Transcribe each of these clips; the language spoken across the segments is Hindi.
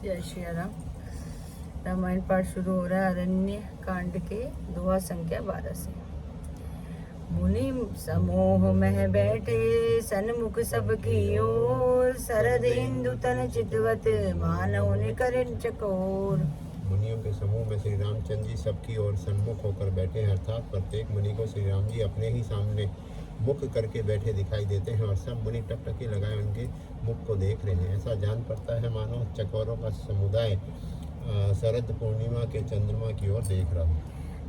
जय श्री राम। रामायण पाठ शुरू हो रहा है अरण्य कांड के दोहा संख्या 12 से। मुनि समूह में बैठे सन्मुख सबकी ओर, शरद इंदु तन चितवत मानव ने करण चकोर। मुनियों के समूह में श्री रामचंद्र जी सबकी ओर सन्मुख होकर बैठे हैं, अर्थात प्रत्येक मुनि को श्री राम जी अपने ही सामने मुख करके बैठे दिखाई देते हैं और सब मुनि टकटकी लगाए उनके मुख को देख रहे हैं। ऐसा जान पड़ता है मानो चकोरों का समुदाय शरद पूर्णिमा के चंद्रमा की ओर देख रहा हूँ।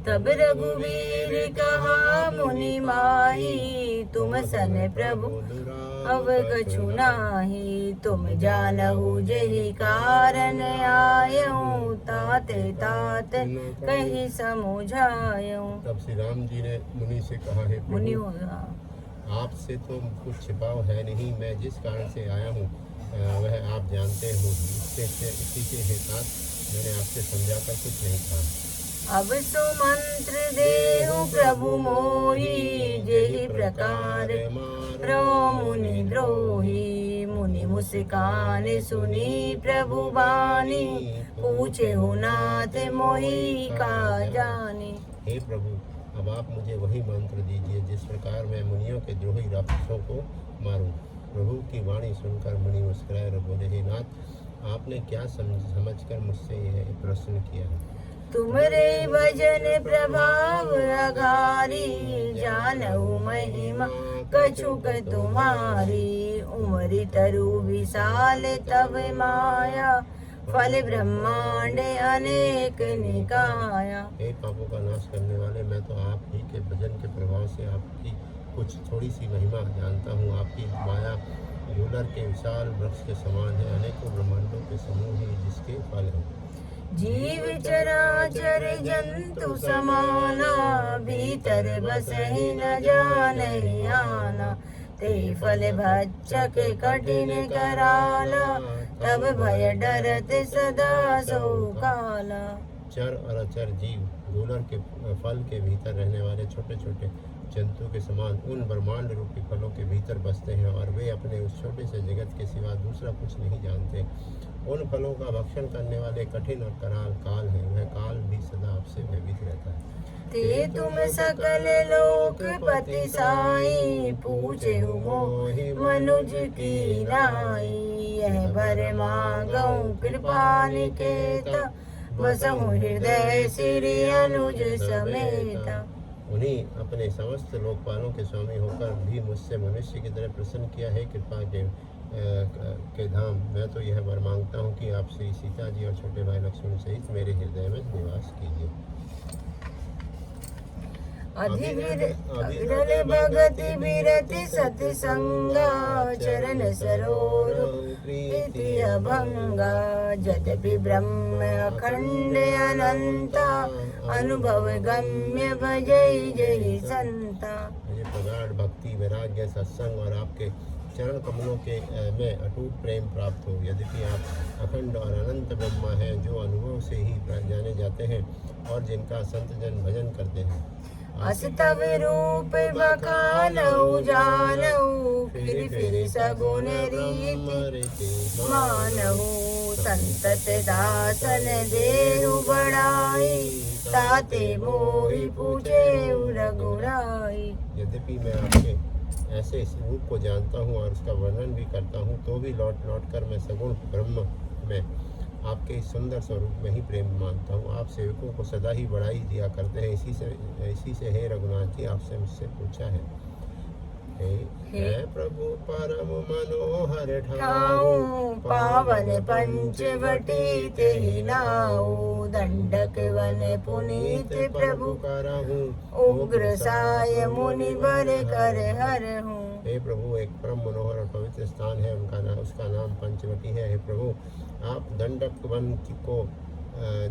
तब रघुवीर कहा मुनि माही, तुम सन प्रभु अब कछु नाही। तुम जानहु जेहि कारण आयऊं, ताते तात कहीं समुझायूं। तब श्री राम जी ने मुनि से कहा, है मुनि आपसे तो कुछ छिपाव है नहीं। मैं जिस कारण से आया हूँ वह आप जानते हो। इसी के हेतु मैंने आपसे समझा कर कुछ नहीं कहा। अब सुमंत्र देहु प्रभु मोहि, जेहि प्रकार रो मुनि द्रोही। मुनि मुस्कान सुनी प्रभु बानी, पूछे हो नाथ मोहि का जानी। हे प्रभु, अब आप मुझे वही मंत्र दीजिए जिस प्रकार मैं मुनियों के द्रोही राक्षसों को मारूं। प्रभु की वाणी सुनकर मुनि मुस्कुराए और बोले, हे नाथ, आपने क्या समझकर मुझसे यह प्रश्न किया है? तुमरे भजन प्रभाव अघारी, जानहु महिमा कछुक तुम्हारी। उमरि तरु विशाल तब माया, फल ब्रह्मांड अनेक निकाया। हे पापों का नाश करने वाले, मैं तो आप ही के भजन के प्रभाव से आपकी कुछ थोड़ी सी महिमा जानता हूँ। आपकी माया गूलर के विशाल वृक्ष के समान है, अनेकों ब्रह्मांडों के समूह ही जिसके फल हैं। जीव चराचर जंतु समाना, भीतर बसहि न जानहि आना। ते फल भक्षक कठिन कराला, तब भय डरत सदा सो काला। चर और अचर जीव गूलर के फल के भीतर रहने वाले छोटे छोटे जंतु के समान उन ब्रह्मांड रूपी फलों के भीतर बसते हैं और वे अपने उस छोटे से जगत के सिवा दूसरा कुछ नहीं जानते। उन फलों का भक्षण करने वाले कठिन और कराल काल है, वह काल भी सदा आपसे भयभीत रहता है। ते तुम सकल लोकपति साई, पूछे हो मोहि मनुज की नाई। यह भर मांगऊं कृपा निकेता, बसहु हृदय श्री अनुज समेता। उन्हीं अपने समस्त लोकपालों के स्वामी होकर भी मुझसे मनुष्य की तरह प्रसन्न किया है। कृपा के धाम, मैं तो यह वर मांगता हूँ कि आप श्री सीता जी और छोटे भाई लक्ष्मण सहित मेरे हृदय में निवास कीजिए। अधिविरल भगति विरति सत्संगा, चरण सरोर प्रीति अभंगा। यद्यपि ब्रह्म अखंड अनंता, अनुभव गम्य भजई जय संता। मुझे प्रगाढ़ भक्ति, वैराग्य, सत्संग और आपके चरण कमलों के में अटूट प्रेम प्राप्त हो। यद्यपि आप अखंड और अनंत ब्रह्मा हैं, जो अनुभव से ही जाने जाते हैं और जिनका संत जन भजन करते हैं। अस्तव रूप बखानऊ जानऊ, फिर सगुन रीति मानऊ। संतत दासन देहु बड़ाई, ताते मोहि पूछे रघुराई। यद्यपि मैं आपके ऐसे रूप को जानता हूँ और उसका वर्णन भी करता हूँ, तो भी लौट लौट कर मैं सगुण ब्रह्म में आपके इस सुंदर स्वरूप में ही प्रेम मानता हूँ। आप सेवकों को सदा ही बढ़ाई दिया करते हैं। इसी से हे रघुनाथ जी, आपसे मुझसे पूछा है। हे प्रभु परम मनोहर ठाऊ, पावन पंचवटी तेहि नाऊ। दंडक वन पुनीत प्रभु करहु, उग्र साय मुनि बर कर हरहु। हे प्रभु, एक परम मनोहर और पवित्र स्थान है, उसका नाम पंचवटी है। हे प्रभु, आप दंडक वन को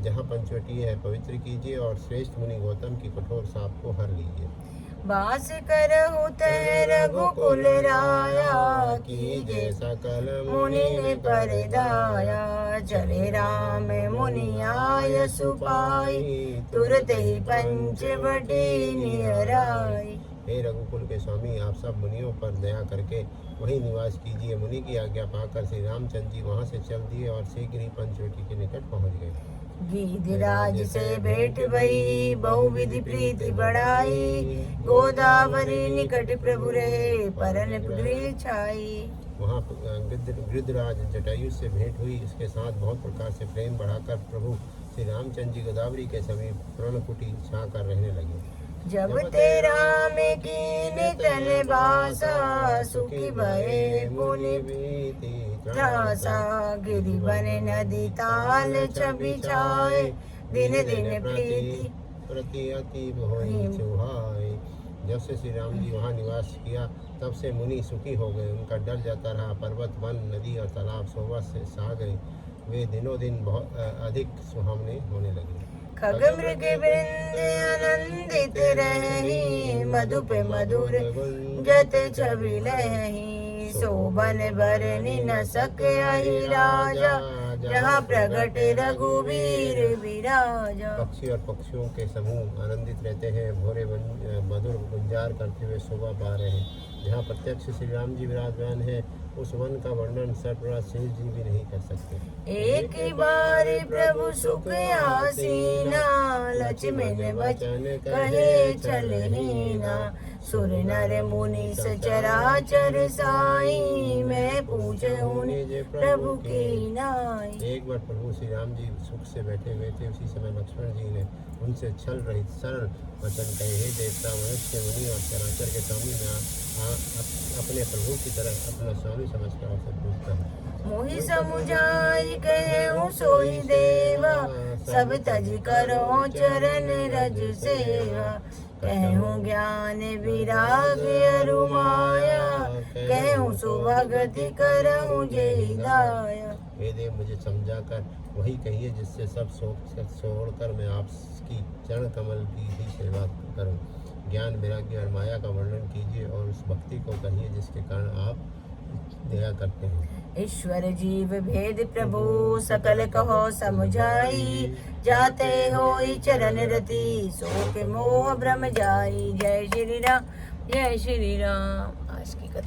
जहाँ पंचवटी है पवित्र कीजिए और श्रेष्ठ मुनि गौतम की कठोर साप को हर लीजिए। बास करहु तह रघुकुल राया, कीजे सकल मुनि पर दाया। चले राम मुनि आय सुपाई, तुरत ही पंचवटी निहराई। हे रघुकुल के स्वामी, आप सब मुनियों पर दया करके वहीं निवास कीजिए। मुनि की आज्ञा पाकर श्री रामचंद्र जी वहाँ से चल दिए और शीघ्र ही पंचवटी के निकट पहुँच गए। गिरिराज से भेंट भई, बहुविधि प्रीति बढ़ाई, गोदावरी निकट प्रभु रहे, परन पृथ्वी छाई। वहाँ गिरिराज जटायु से भेंट हुई, इसके साथ बहुत प्रकार से प्रेम बढ़ाकर प्रभु श्री रामचंद्र जी गोदावरी के समीप पर्णकुटी छा कर रहने लगे। जब तेरा में कीन तन बासा, सुखी भये मुनि त्रासा, गिरि बन नदी ताल छवि छाए, दिन दिन प्रति अति भोई चुहाए। जब से श्री राम जी वहाँ निवास किया, तब से मुनि सुखी हो गए। उनका डर जाता रहा। पर्वत, वन, नदी और तालाब शोभा से छा गए। वे दिनों दिन बहुत अधिक सुहावने होने लगे। खग मृग वृंद आनंदित रही, मधु पे मधुर जत छवि लही, शोभन बरनि न सके अहि राजा, जहाँ प्रगट रघुवीर विराजा। पक्षी और पक्षियों के समूह आनंदित रहते हैं, भोरे मधुर गुंजार करते हुए शोभा पा रहे हैं। जहाँ प्रत्यक्ष श्री राम जी विराजमान है, उस वन का वर्णन सर्वराज शेष जी भी नहीं कर सकते। एक बार प्रभु सुख आसीना, लक्ष्मण वचन कहे चलहीना, सुर नर मुनि सचराचर साई, मैं पूछूं निज प्रभु की नाई। एक बार प्रभु श्री राम जी सुख से बैठे हुए थे। उसी समय लक्ष्मण जी ने उनसे छल रहित सरल वचन कहे, हे देवता, मनुष्य, मुनि और चराचर के स्वामी, मैं अपने प्रभु की तरह अपना स्वामी समझकर आपसे पूछता हूँ। मोहि समुझाई कहूँ सोई देवा, सब तज करो चरण रज सेवा, कहूँ ज्ञान विराग अरु माया, कहूँ सुभगति करहूँ जय दाया। हे देव, मुझे समझाकर वही कहिए जिससे सब छोड़कर मैं आपकी चरण कमल की ही सेवा करूं। ज्ञान, वैराग्य और माया का वर्णन कीजिए और उस भक्ति को कहिए जिसके कारण आप दया करते हैं। ईश्वर जीव भेद प्रभु सकल कहो समझाई, जाते होई चरण रति, सो के मोह भ्रम जाई। जय श्री राम, जय श्री राम। आज की कथा